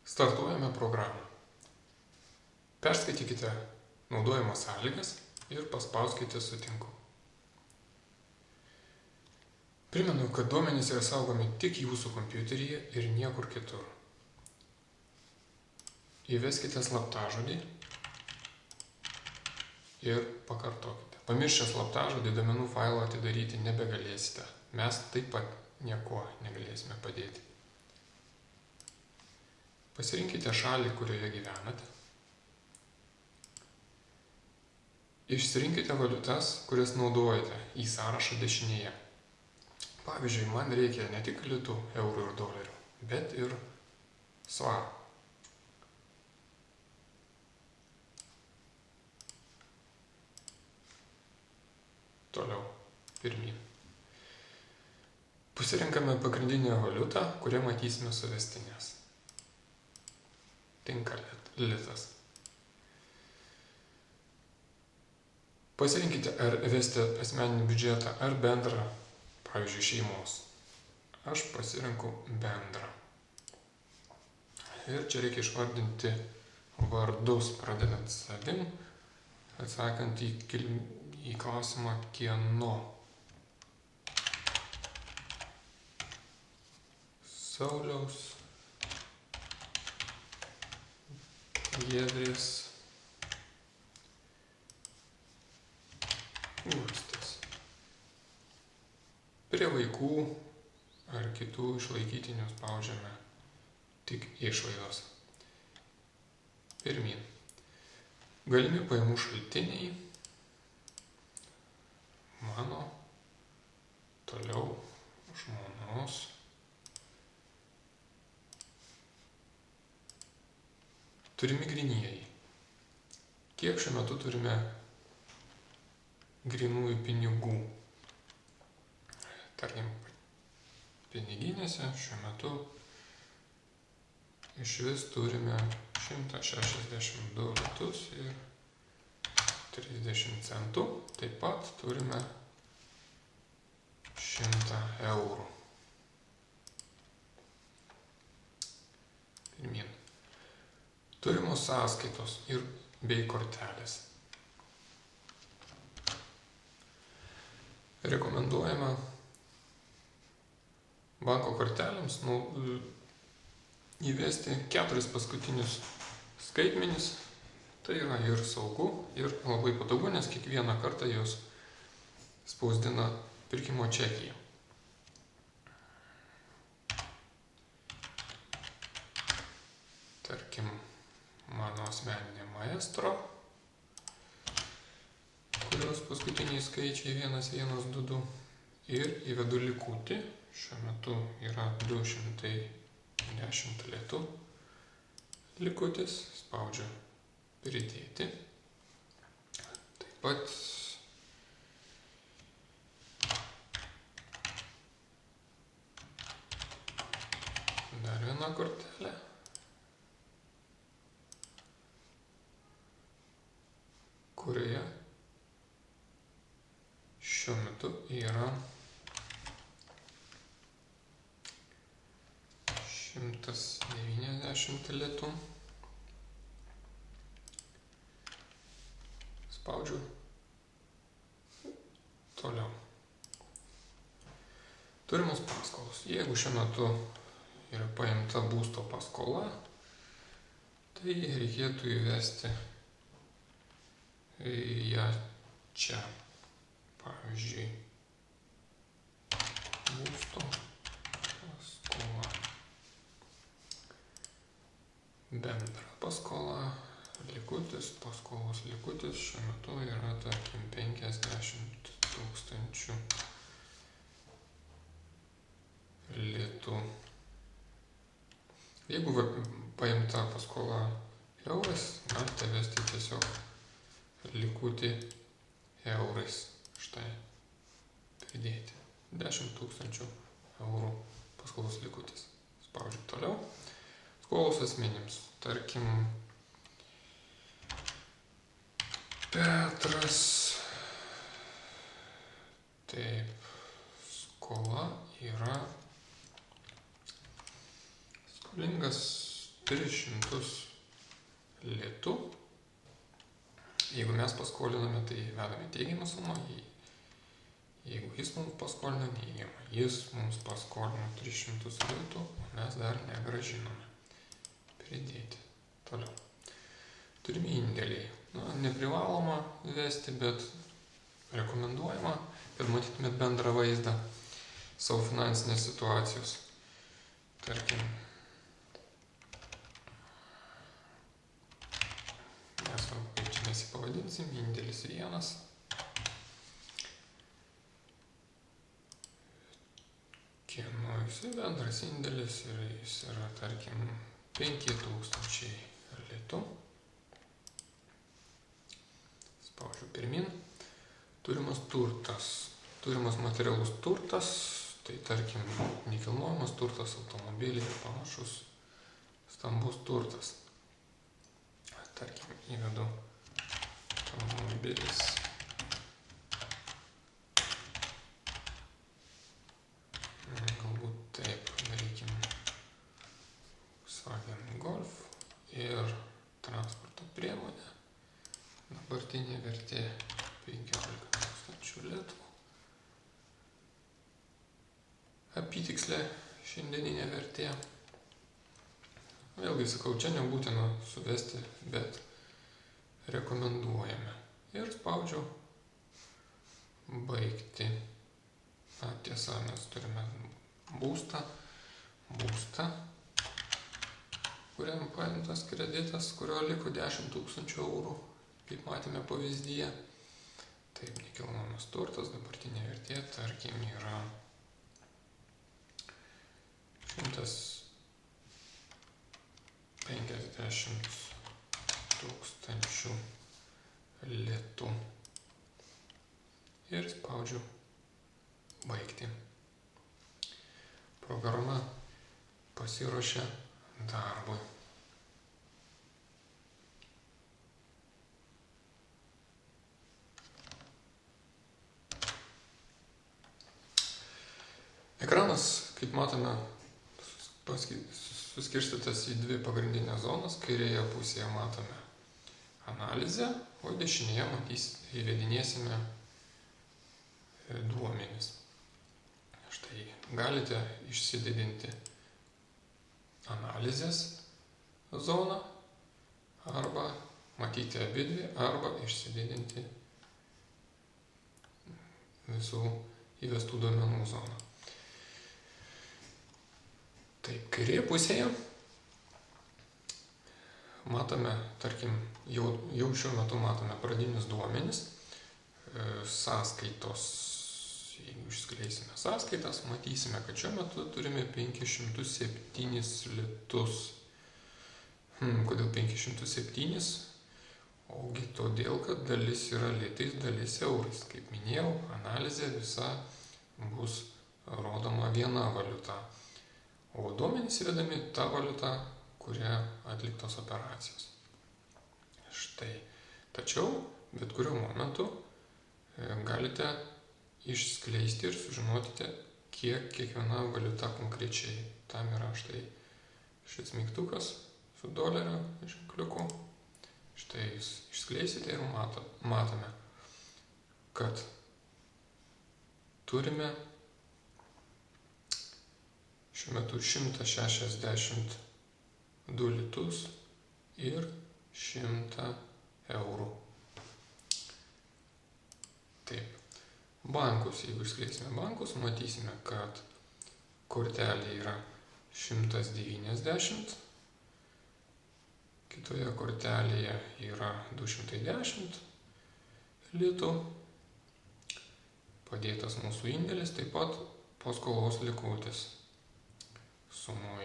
Startuojame programą. Perskaitykite naudojimo sąlygas ir paspauskite sutinku. Primenu, kad duomenys yra saugomi tik jūsų kompiuteryje ir niekur kitur. Įveskite slaptažodį ir pakartokite. Pamiršę slaptažodį, duomenų failo atidaryti nebegalėsite. Mes taip pat nieko negalėsime padėti. Pasirinkite šalį, kurioje gyvenate. Išsirinkite valiutas, kurias naudojate į sąrašą dešinėje. Pavyzdžiui, man reikia ne tik litų, eurų ir dolerių, bet ir svarų. Toliau, pirmyn. Pasirinkame pagrindinę valiutą, kurią matysime suvestinės. Tinka litas. Pasirinkite, ar vesti asmeninį biudžetą, ar bendrą, pavyzdžiui, šeimos. Aš pasirinku bendrą. Ir čia reikia išvardinti vardus, pradedant savim, atsakant į klausimą kieno. Sauliaus, Giedrės, Urstas. Prie vaikų ar kitų išlaikytinių spaudžiame tik išlaidos. Pirmyn. Galimi pajamų šaltiniai. Mano. Toliau žmonos. Turimi grynieji. Kiek šiuo metu turime grynųjų pinigų? Tarkim, piniginėse šiuo metu iš vis turime 162 litus ir 30 centų. Taip pat turime 100 eurų. Pirmyn. Turimos sąskaitos ir bei kortelės. Rekomenduojama banko kortelėms įvesti 4 paskutinius skaitmenis. Tai yra ir saugu, ir labai patogu, nes kiekvieną kartą jos spausdina pirkimo čekį. Tarkim, mano asmeninė Maestro, kurios paskutiniai skaičiai 1122, ir įvedu likutį. Šiuo metu yra 210 litų likutis, spaudžiu pridėti. Taip pat dar viena kortelė, kurioje šiuo metu yra 190 litų. Spaudžiu toliau. Turimos paskolos. Jeigu šiuo metu yra paimta būsto paskola, tai reikėtų įvesti ją čia. Pavyzdžiui, būsto paskola. Bendra paskola, likutis, paskolos likutis šiuo metu yra, tarkim, 50 000 litų. Jeigu paimta paskola eurais, galite vesti tiesiog likutį eurais. Štai, pridėti 10 000 eurų paskolos likutis. Spaudžiu toliau. Skolos asmenims. Tarkim, Petras. Taip, skola yra skolingas 300 litų. Jeigu mes paskoliname, tai vedame teigiamą sumą, jeigu jis mums paskolina neigiamą. Jis mums paskolino 300 litų, o mes dar negrąžinome. Pridėti. Toliau. Turime indėliai. Neprivaloma vesti, bet rekomenduojama, kad matytumėt bendrą vaizdą savo finansinės situacijos. Tarkim, nesvarbu, kaip čia mes jį pavadinsim, indėlis 1. Kieno jisai bendras indėlis ir jis yra, tarkim, 5000 litų. Spaudžiu pirmin. Turimas turtas. Turimas materialus turtas, tai tarkim, nekilnojamas turtas, automobiliai ir panašus stambus turtas. Tarkim, įvedu automobilis. Galbūt taip darykim Volkswagen Golf ir transporto priemonė. Dabartinė vertė 15 000 litų. Apytikslė šiandieninė vertė. Vėlgi sakau, čia nebūtina suvesti, bet rekomenduojame. Ir spaudžiu baigti. Tiesa, mes turime būstą, kuriam paimtas kreditas, kurio liko 10 000 eurų, kaip matėme pavyzdyje. Taip, nekilnojamas turtas, dabartinė vertė, tarkim, yra 150 000 litų. Ir spaudžiu baigti. Programa pasiruošia darbui. Ekranas, kaip matome, suskirstytas į dvi pagrindinės zonas. Kairėje pusėje matome analizę, o dešinėje įvedinėsime duomenis. Štai galite išsididinti analizės zoną arba matyti abidvi, arba išsididinti visų įvestų duomenų zoną. Taip, kairėje pusėje matome, tarkim, jau šiuo metu matome pradinius duomenis, sąskaitos. Jeigu išskleisime sąskaitas, matysime, kad šiuo metu turime 507 litus. Kodėl 507? Ogi todėl, kad dalis yra litais, dalis eurais. Kaip minėjau, analizė visa bus rodoma viena valiuta. O duomenys įvedami tą valiutą, kuria atliktos operacijos. Štai. Tačiau, bet kuriuo momentu galite išskleisti ir sužinoti, kiek kiekviena valiuta konkrečiai. Tam yra štai šis mygtukas su dolerio ženkliuku. Štai jūs išskleisite ir matome, kad turime šiuo metu 162 litus ir 100 eurų. Taip. Bankus, jeigu išskleisime bankus, matysime, kad kortelė yra 190, kitoje kortelėje yra 210 litų, padėtas mūsų indėlis, taip pat paskolos likutis. Suma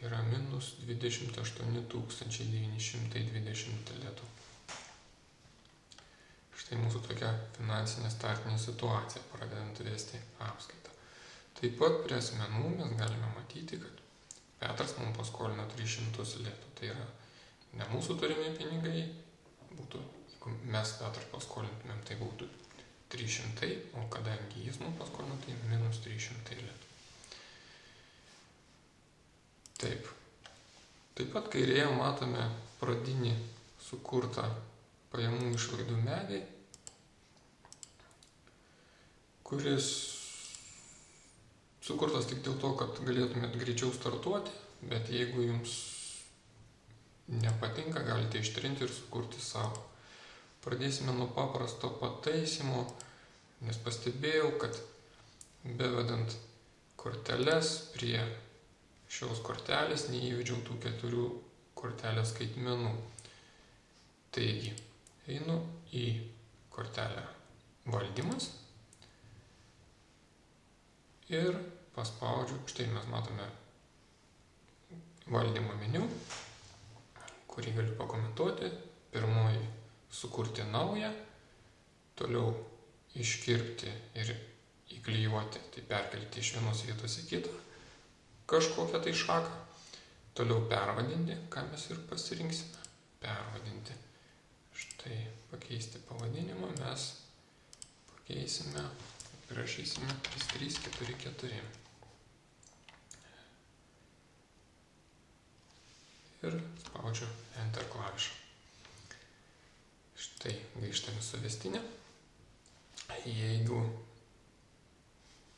yra minus 28 920 litų. Štai mūsų tokia finansinė startinė situacija, pradedant vesti apskaitą. Taip pat prie asmenų mes galime matyti, kad Petras mums paskolino 300 litų. Tai yra ne mūsų turimi pinigai, būtų, jeigu mes Petrą paskolintumėm, tai būtų 300, o kadangi jis mums paskolino, tai minus 300 litų. Taip. Taip pat kairėje matome pradinį sukurtą pajamų išlaidų medį, kuris sukurtas tik dėl to, kad galėtumėt greičiau startuoti, bet jeigu jums nepatinka, galite ištrinti ir sukurti savo. Pradėsime nuo paprasto pataisymo, nes pastebėjau, kad bevedant korteles prie šios kortelės neįvedžiau tų 4 kortelės skaitmenų. Taigi, einu į kortelę valdymas ir paspaudžiu, štai mes matome valdymo meniu, kurį galiu pakomentuoti. Pirmoji sukurti naują, toliau iškirpti ir įklijuoti, tai perkelti iš vienos vietos į kitą kažkokią tai šaką, toliau pervadinti, ką mes ir pasirinksime, pervadinti. Štai pakeisti pavadinimą mes pakeisime, rašysime 3344 ir spaudžiu Enter klavišą. Štai grįžtame suvestinę. Jeigu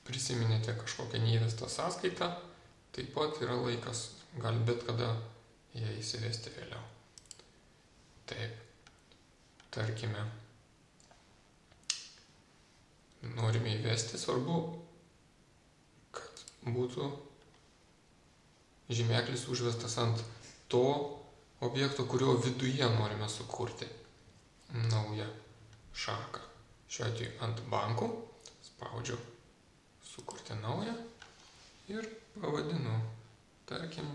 prisiminėte kažkokią neįvestą sąskaitą, taip pat yra laikas, gal bet kada ją įsivesti vėliau. Taip, tarkime, norime įvesti, svarbu, kad būtų žymeklis užvestas ant to objekto, kurio viduje norime sukurti naują šaką. Šiuo atveju ant bankų spaudžiu sukurti naują ir pavadinu, tarkim,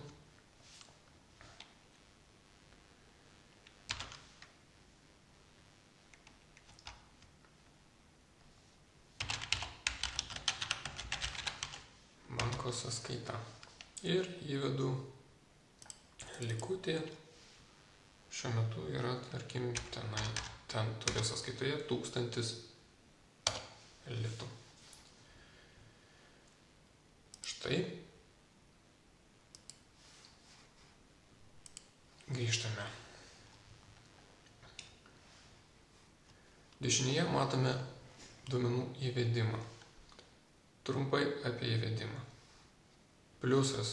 banko sąskaita ir įvedu likutį. Šiuo metu yra, tarkim, ten toje sąskaitoje 1000 litų. Štai. Grįžtame. Dešinėje matome duomenų įvedimą. Trumpai apie įvedimą. Pliusas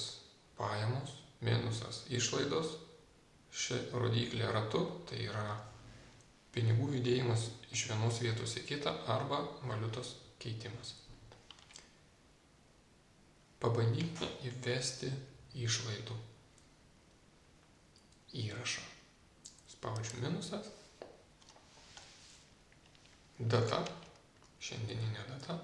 pajamos, minusas išlaidos. Ši rodiklė ratu, tai yra pinigų judėjimas iš vienos vietos į kitą arba valiutos keitimas. Pabandykime įvesti išlaidų įrašą. Spaudžiu minusas. Data, šiandieninė data.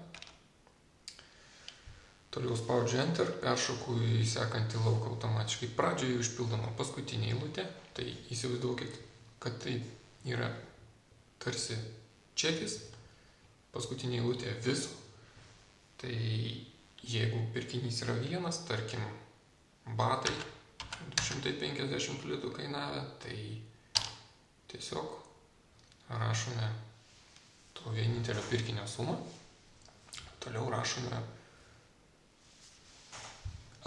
Toliau spaudžiu Enter, peršoku į sekantį lauką automatiškai. Pradžioje užpildoma paskutinė eilutė, tai įsivaizduokit, kad tai yra tarsi čekis, paskutinė eilutė viso. Tai jeigu pirkinys yra vienas, tarkim, batai 250 litų kainavę, tai tiesiog rašome to vienintelio pirkinio sumą. Toliau rašome,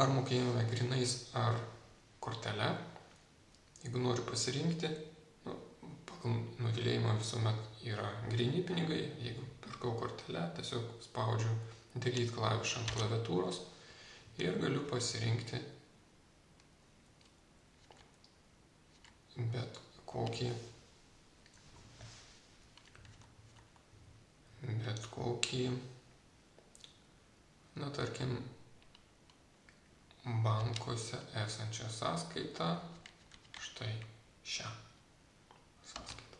ar mokėjome grinais ar kortelę. Jeigu noriu pasirinkti, pagal nutylėjimą visuomet yra grini pinigai. Jeigu pirkau kortelę, tiesiog spaudžiu Delete klavišą ant klaviatūros ir galiu pasirinkti bet kokį tarkim, bankuose esančią sąskaitą, štai šią sąskaitą,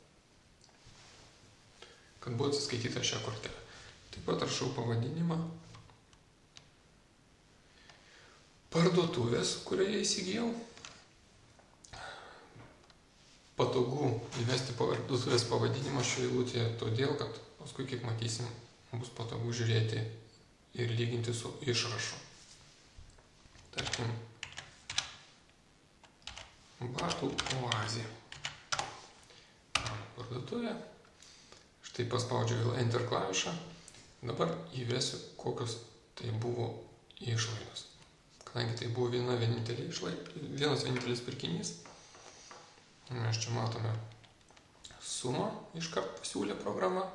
kad buvo atsiskaityta šią kortelę. Taip pat rašau pavadinimą parduotuvės, kurioje įsigijau. Patogu įvesti parduotuvės pavadinimą šioje eilutėje, todėl kad paskui, kaip matysim, bus patogu žiūrėti ir lyginti su išrašu. Tarkim, batų oazė. Parduotuvė. Štai paspaudžiu vėl Enter klavišą. Dabar įvesiu, kokios tai buvo išlaidos. kadangi tai buvo vienas vienintelis pirkinys, mes čia matome sumą, iškart pasiūlė programa,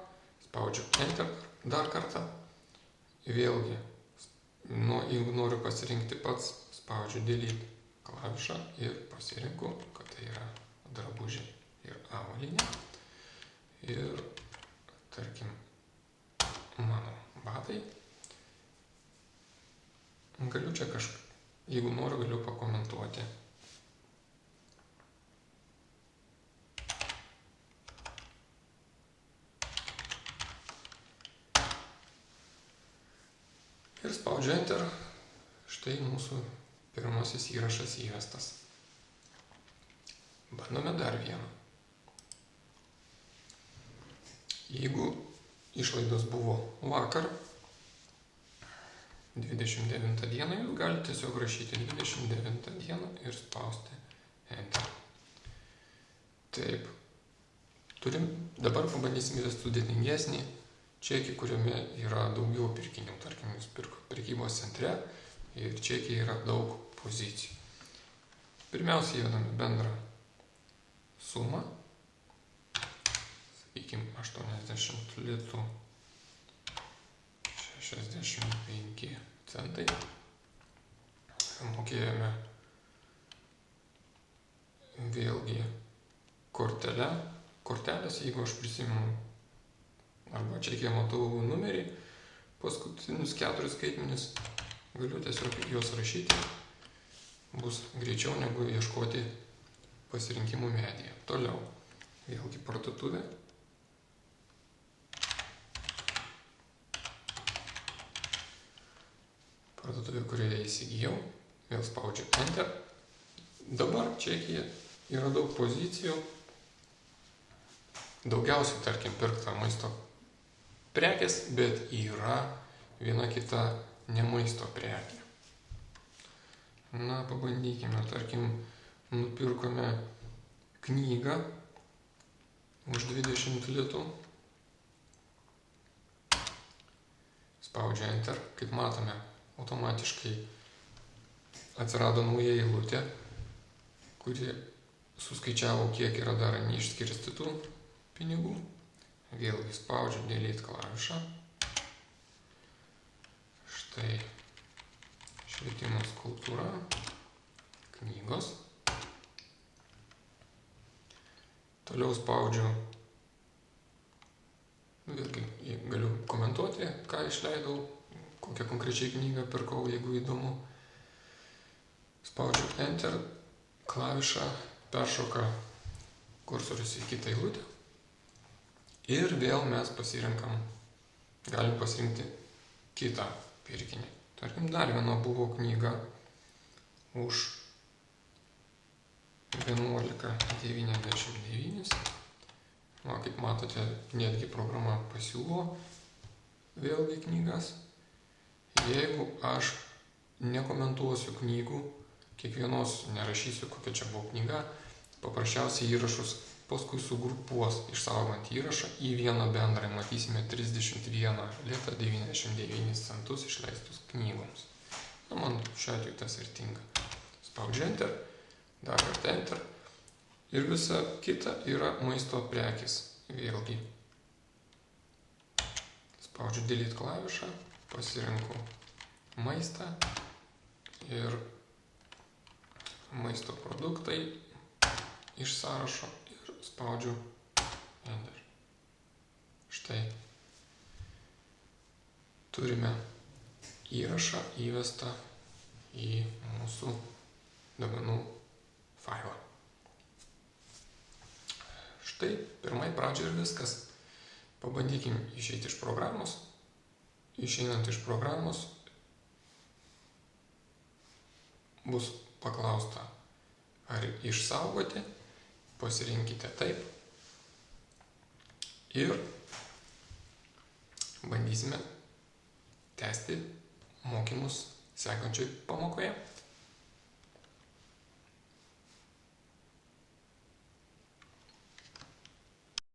spaudžiu Enter dar kartą, vėlgi, jeigu noriu pasirinkti pats, spaudžiu Delete klavišą ir pasirinku, kad tai yra drabužiai ir avalynė. Ir, tarkim, mano batai. Galiu čia jeigu noriu, galiu pakomentuoti. Ir spaudžiu Enter. Štai mūsų pirmasis įrašas įvestas. Bandome dar vieną. Jeigu išlaidos buvo vakar, 29 dieną, jūs galite tiesiog rašyti 29 dieną ir spausti Enter. Taip. Dabar pabandysim įvesti sudėtingesnį čekį, kuriame yra daugiau pirkinių. Tarkim, jūs pirko prekybos centre ir čekyje yra daug pozicijų. Pirmiausia, įvedame bendrą sumą. Sakykime, 80 litų 65 centai. Mokėjome vėlgi kortelės, jeigu aš prisimenu, arba čekyje matau numerį, paskutinius 4 skaitmenis, galiu tiesiog juos rašyti, bus greičiau negu ieškoti pasirinkimų medyje. Toliau, vėlgi parduotuvė. Parduotuvė, kurioje įsigijau, vėl spaudžiu Enter. Dabar čekyje yra daug pozicijų. Daugiausiai, tarkim, pirkta maisto prekės, bet yra viena kita ne maisto prekė. Na, pabandykime, tarkim, nupirkome knygą už 20 litų. Spaudžiu Enter, kaip matome, automatiškai atsirado nauja eilutė, kuri suskaičiavo, kiek yra dar neišskirstytų pinigų. Vėlgi spaudžiu Delete klavišą. Štai švietimas, kultūra, knygos. Toliau spaudžiu, vėlgi galiu komentuoti, ką išleidau, kokią konkrečiai knygą pirkau, jeigu įdomu. Spaudžiu Enter klavišą, peršoka kursorius į kitą eilutę. Ir vėl mes galim pasirinkti kitą pirkinį. Tarkim, dar viena buvo knyga už 11,99. Na, kaip matote, netgi programa pasiūlo vėlgi knygas. Jeigu aš nekomentuosiu knygų, kiekvienos nerašysiu, kokia čia buvo knyga, paprasčiausiai įrašus paskui sugrupuos, išsaugant įrašą į vieną bendrą. Matysime 31 litą 99 centus išleistus knygoms. Na, man šiuo atveju tas ir tinka. Spaudžiu Enter, dar kartą Enter. Ir visa kita yra maisto prekės. Vėlgi. Spaudžiu Delete klavišą, pasirinku maistą ir maisto produktai iš sąrašo. Spaudžiu Enter. Štai turime įrašą įvestą į mūsų duomenų failą. Štai pirmai pradžiai ir viskas. Pabandykim išeiti iš programos. Išeinant iš programos bus paklausta, ar išsaugoti. Pasirinkite taip ir bandysime tęsti mokymus sekančioje pamokoje.